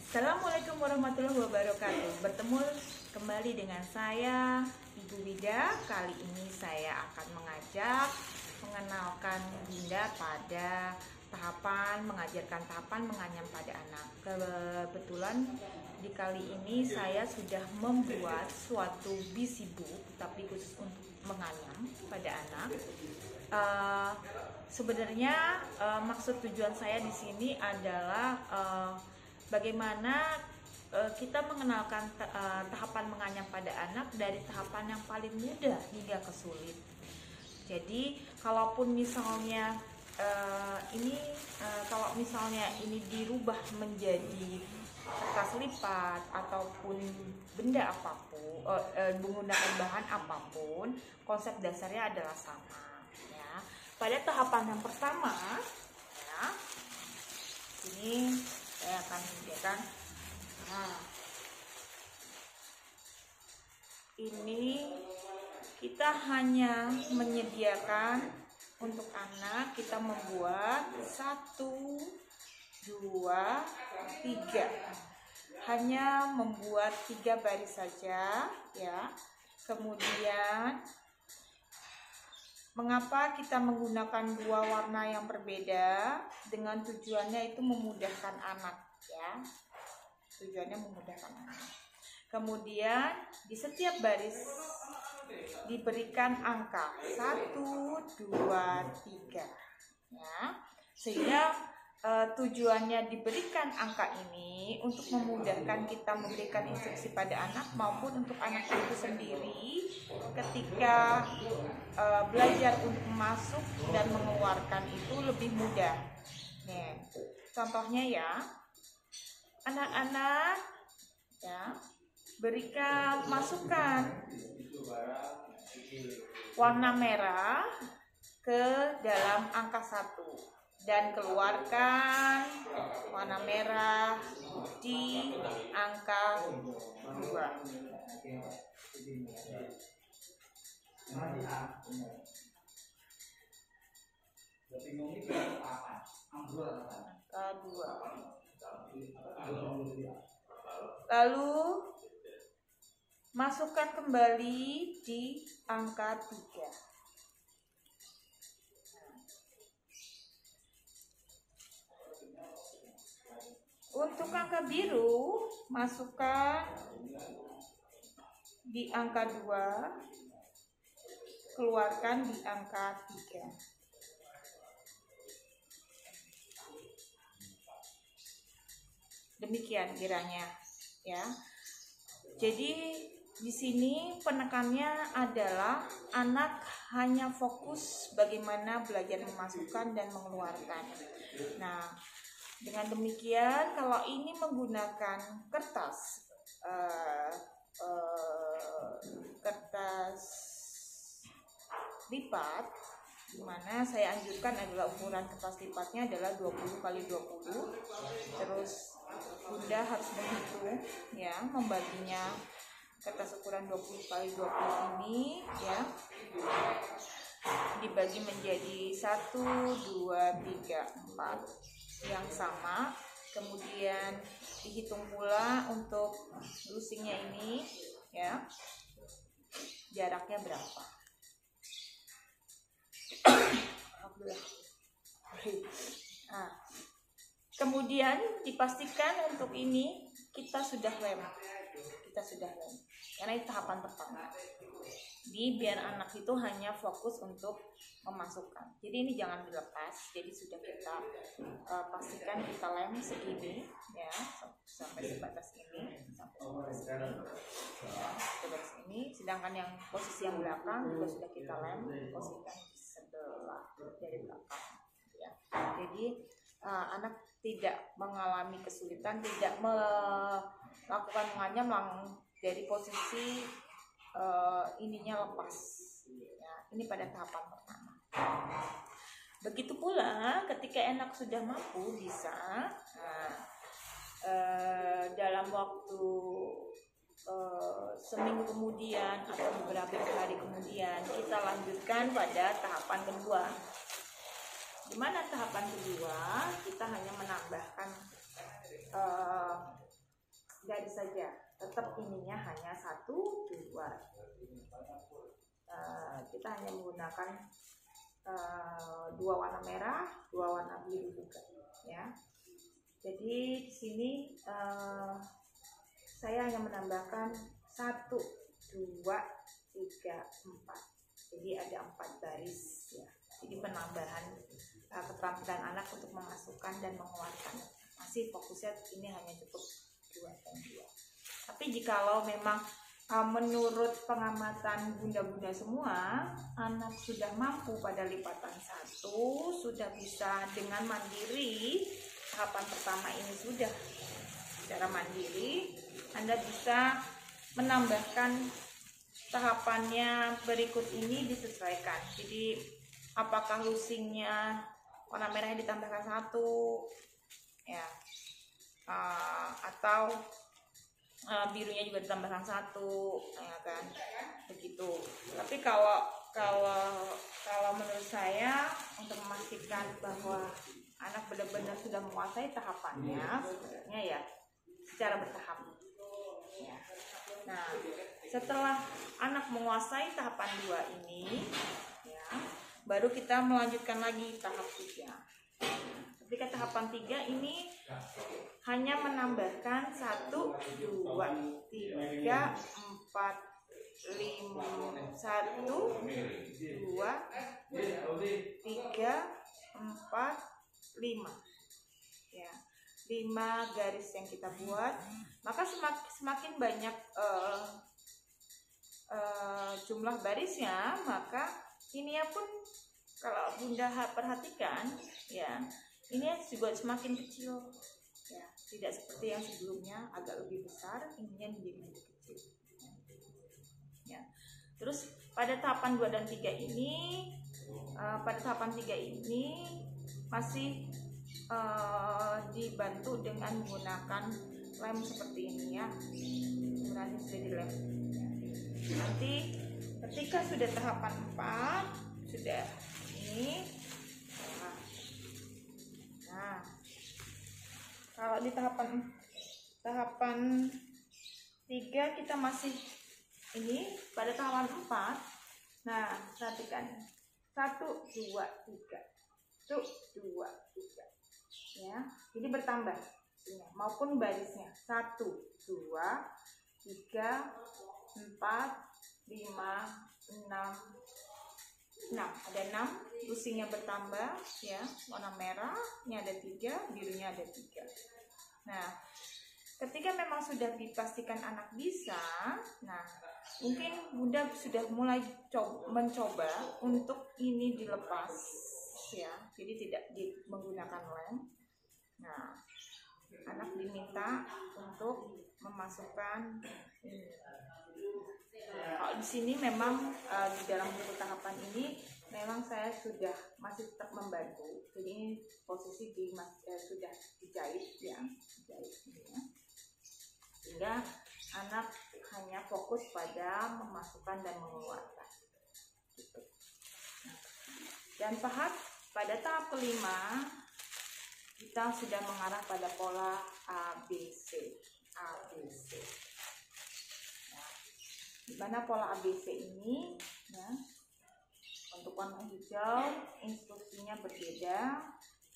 Assalamualaikum warahmatullahi wabarakatuh. Bertemu kembali dengan saya Ibu Wida. Kali ini saya akan mengenalkan Bunda pada mengajarkan tahapan menganyam pada anak. Kebetulan di kali ini saya sudah membuat suatu bisi book, tapi khusus untuk menganyam pada anak. Sebenarnya maksud tujuan saya di sini adalah bagaimana kita mengenalkan tahapan menganyam pada anak dari tahapan yang paling mudah hingga ke sulit. Jadi kalaupun misalnya kalau misalnya ini dirubah menjadi kertas lipat ataupun benda apapun, menggunakan bahan apapun, konsep dasarnya adalah sama. Ya. Pada tahapan yang pertama, ya, ini saya akan menunjukkan. Ini kita hanya menyediakan untuk anak, kita membuat 1, 2, 3. Hanya membuat 3 baris saja, ya. Kemudian mengapa kita menggunakan 2 warna yang berbeda? Dengan tujuannya itu memudahkan anak, ya. Tujuannya memudahkan anak. Kemudian di setiap baris diberikan angka 1, 2, 3, ya. Sehingga tujuannya diberikan angka ini untuk memudahkan kita memberikan instruksi pada anak maupun untuk anak itu sendiri ketika belajar untuk masuk dan mengeluarkan itu lebih mudah. Nih, contohnya ya, anak-anak, ya, masukkan warna merah ke dalam angka 1 dan keluarkan warna merah di angka 2. Lalu masukkan kembali di angka 3. Untuk angka biru, masukkan di angka 2, keluarkan di angka 3. Demikian kiranya, ya. Jadi di sini penekannya adalah anak hanya fokus bagaimana belajar memasukkan dan mengeluarkan. Nah, dengan demikian kalau ini menggunakan kertas lipat, dimana saya anjurkan adalah ukuran kertas lipatnya adalah 20 x 20. Terus Bunda harus menghitung, ya, membaginya kertas ukuran 20 x 20 ini, ya, dibagi menjadi 1, 2, 3, 4 yang sama. Kemudian dihitung pula untuk lusingnya ini, ya, jaraknya berapa. Nah, kemudian dipastikan untuk ini kita sudah lem, karena itu tahapan pertama. Biar anak itu hanya fokus untuk memasukkan. Jadi ini jangan dilepas. Jadi sudah kita pastikan kita lem segini, ya, sampai sebatas ini, sebatas ini. Sedangkan yang posisi yang belakang juga sudah kita lem, posisikan di sebelah dari belakang, ya. Jadi anak tidak mengalami kesulitan, tidak melakukan menganyam dari posisi ininya lepas, ya. Ini pada tahapan pertama. Begitu pula ketika anak sudah mampu bisa, dalam waktu seminggu kemudian atau beberapa hari kemudian kita lanjutkan pada tahapan kedua. Di mana tahapan kedua kita hanya menambahkan garis saja, tetap ininya hanya 1, 2. Kita hanya menggunakan 2 warna merah, 2 warna biru juga, ya. Jadi di sini saya hanya menambahkan 1, 2, 3, 4. Jadi ada 4 baris, ya. Jadi penambahan keterampilan anak untuk memasukkan dan mengeluarkan. Masih fokusnya ini hanya cukup 2 dan 2. Tapi jikalau memang menurut pengamatan bunda-bunda semua, anak sudah mampu pada lipatan 1, sudah bisa dengan mandiri. Tahapan pertama ini sudah secara mandiri, Anda bisa menambahkan tahapannya berikut ini disesuaikan. Jadi apakah lusingnya warna merahnya ditambahkan 1, ya, atau birunya juga ditambahkan 1, ya kan, begitu. Tapi kalau menurut saya, untuk memastikan bahwa anak benar-benar sudah menguasai tahapannya, sebenarnya ya secara bertahap, ya. Nah, setelah anak menguasai tahapan 2 ini, ya, baru kita melanjutkan lagi tahap 3. Ketika tahapan 3 ini hanya menambahkan 1, 2, 3, 4, 5, 1, 2, 3, 4, 5, ya, 5 garis yang kita buat. Maka semakin banyak jumlah barisnya, maka ini pun kalau bunda perhatikan, ya, ini juga semakin kecil, ya, tidak seperti yang sebelumnya agak lebih besar, ininya menjadi lebih kecil, ya. Terus pada tahapan 2 dan 3 ini, masih dibantu dengan menggunakan lem seperti ini, ya. Nanti sudah dilem, ya. Nanti ketika sudah tahapan 4, sudah ini, nah, kalau di tahapan 3 kita masih ini pada tahapan 4. Nah, perhatikan 1, 2, 3, 1, 2, 3, ya. Jadi bertambah maupun barisnya 1, 2, 3, 4, 5, 6. Ada 6, lusingnya bertambah, ya, warna merah ini ada 3, birunya ada 3. Nah, ketika memang sudah dipastikan anak bisa, nah, mungkin bunda sudah mulai mencoba untuk ini dilepas, ya, jadi tidak menggunakan lem. Nah, anak diminta untuk memasukkan ini. Kalau di sini memang di dalam buku tahapan ini memang saya sudah masih tetap membantu. Jadi ini posisi sudah dijahit, ya, sehingga anak hanya fokus pada memasukkan dan mengeluarkan, gitu. Dan pada tahap kelima kita sudah mengarah pada pola ABC. Di mana pola ABC ini, ya, untuk warna hijau instruksinya berbeda,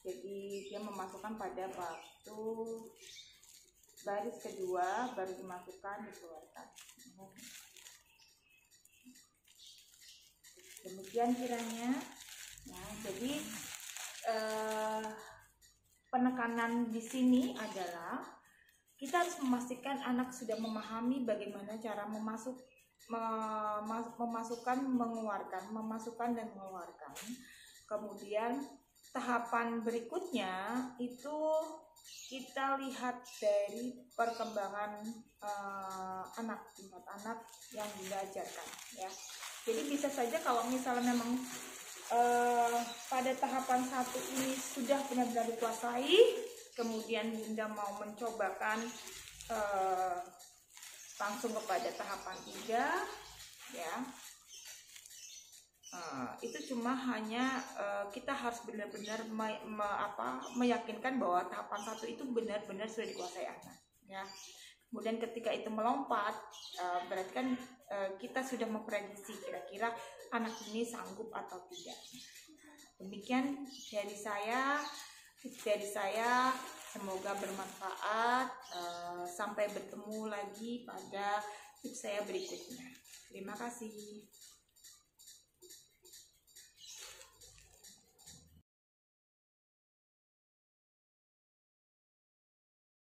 jadi dia memasukkan pada waktu baris kedua baru dimasukkan, dikeluarkan. Demikian kiranya. Nah, jadi penekanan di sini adalah kita harus memastikan anak sudah memahami bagaimana cara memasukkan, memasukkan dan mengeluarkan. Kemudian tahapan berikutnya itu kita lihat dari perkembangan tingkat anak yang diajarkan, ya. Jadi bisa saja kalau misalnya memang pada tahapan 1 ini sudah benar-benar dikuasai, kemudian bunda mau mencobakan langsung kepada tahapan 3, ya, itu cuma hanya kita harus benar-benar meyakinkan bahwa tahapan 1 itu benar-benar sudah dikuasai anak, ya. Kemudian ketika itu melompat, berarti kan kita sudah memprediksi kira-kira anak ini sanggup atau tidak. Demikian dari saya, semoga bermanfaat. Sampai bertemu lagi pada tips saya berikutnya. Terima kasih.